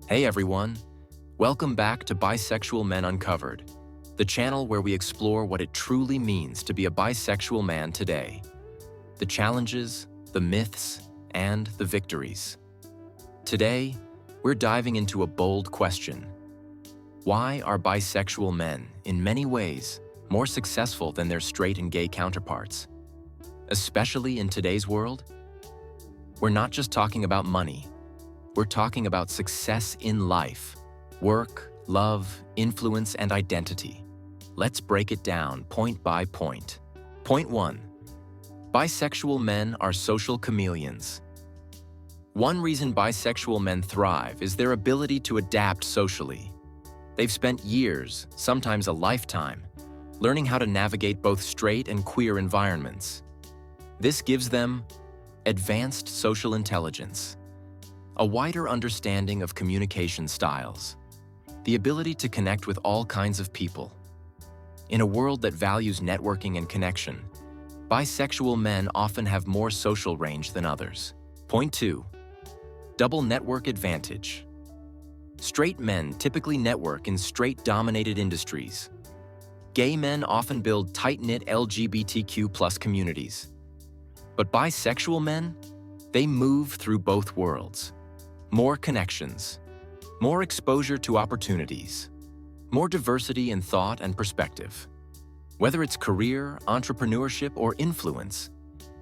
Hey everyone, welcome back to Bisexual Men Uncovered, the channel where we explore what it truly means to be a bisexual man today. The challenges, the myths, and the victories. Today, we're diving into a bold question. Why are bisexual men, in many ways, more successful than their straight and gay counterparts? Especially in today's world? We're not just talking about money. We're talking about success in life, work, love, influence, and identity. Let's break it down point by point. Point 1. Bisexual men are social chameleons. One reason bisexual men thrive is their ability to adapt socially. They've spent years, sometimes a lifetime, learning how to navigate both straight and queer environments. This gives them advanced social intelligence, a wider understanding of communication styles, the ability to connect with all kinds of people. In a world that values networking and connection, bisexual men often have more social range than others. Point 2. Double network advantage. Straight men typically network in straight-dominated industries. Gay men often build tight-knit LGBTQ+ communities. But bisexual men, they move through both worlds. More connections, more exposure to opportunities, more diversity in thought and perspective. Whether it's career, entrepreneurship, or influence,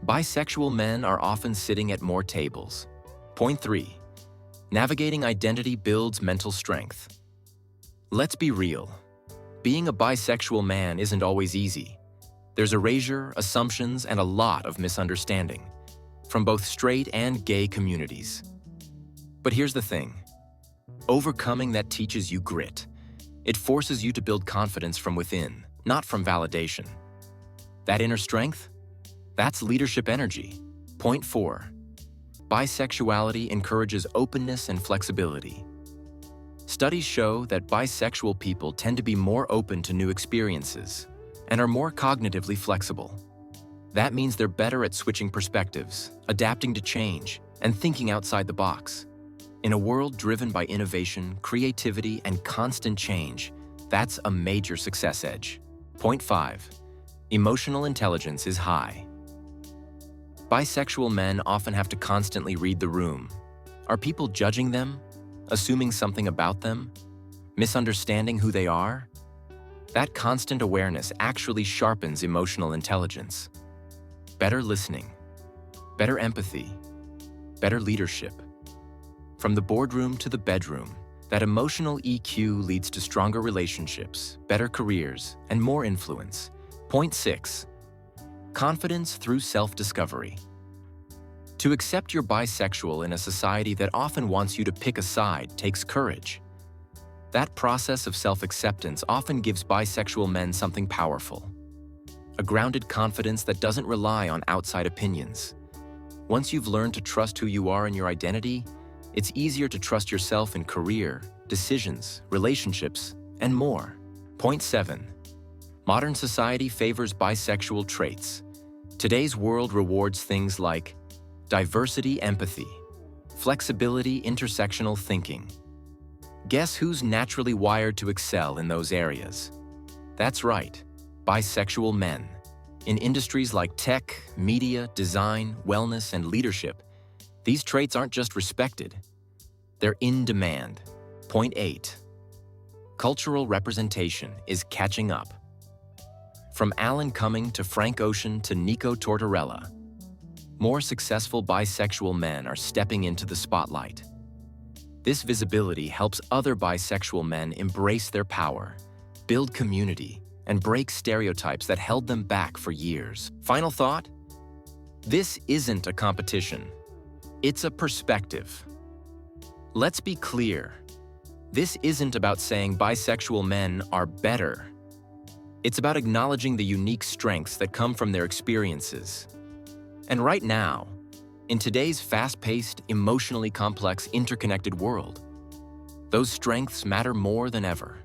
bisexual men are often sitting at more tables. Point 3. Navigating identity builds mental strength. Let's be real. Being a bisexual man isn't always easy. There's erasure, assumptions, and a lot of misunderstanding from both straight and gay communities. But here's the thing. Overcoming that teaches you grit. It forces you to build confidence from within, not from validation. That inner strength? That's leadership energy. Point 4. Bisexuality encourages openness and flexibility. Studies show that bisexual people tend to be more open to new experiences and are more cognitively flexible. That means they're better at switching perspectives, adapting to change, and thinking outside the box. In a world driven by innovation, creativity, and constant change, that's a major success edge. Point 5. Emotional intelligence is high. Bisexual men often have to constantly read the room. Are people judging them? Assuming something about them? Misunderstanding who they are? That constant awareness actually sharpens emotional intelligence. Better listening, better empathy, better leadership. From the boardroom to the bedroom, that emotional EQ leads to stronger relationships, better careers, and more influence. Point 6. Confidence through self-discovery. To accept you're bisexual in a society that often wants you to pick a side takes courage. That process of self-acceptance often gives bisexual men something powerful. A grounded confidence that doesn't rely on outside opinions. Once you've learned to trust who you are in your identity, it's easier to trust yourself in career, decisions, relationships, and more. Point 7. Modern society favors bisexual traits. Today's world rewards things like diversity, empathy, flexibility, intersectional thinking. Guess who's naturally wired to excel in those areas? That's right, bisexual men. In industries like tech, media, design, wellness, and leadership, these traits aren't just respected, they're in demand. Point 8. Cultural representation is catching up. From Alan Cumming to Frank Ocean to Nico Tortorella, more successful bisexual men are stepping into the spotlight. This visibility helps other bisexual men embrace their power, build community, and break stereotypes that held them back for years. Final thought? This isn't a competition. It's a perspective. Let's be clear. This isn't about saying bisexual men are better. It's about acknowledging the unique strengths that come from their experiences. And right now, in today's fast-paced, emotionally complex, interconnected world, those strengths matter more than ever.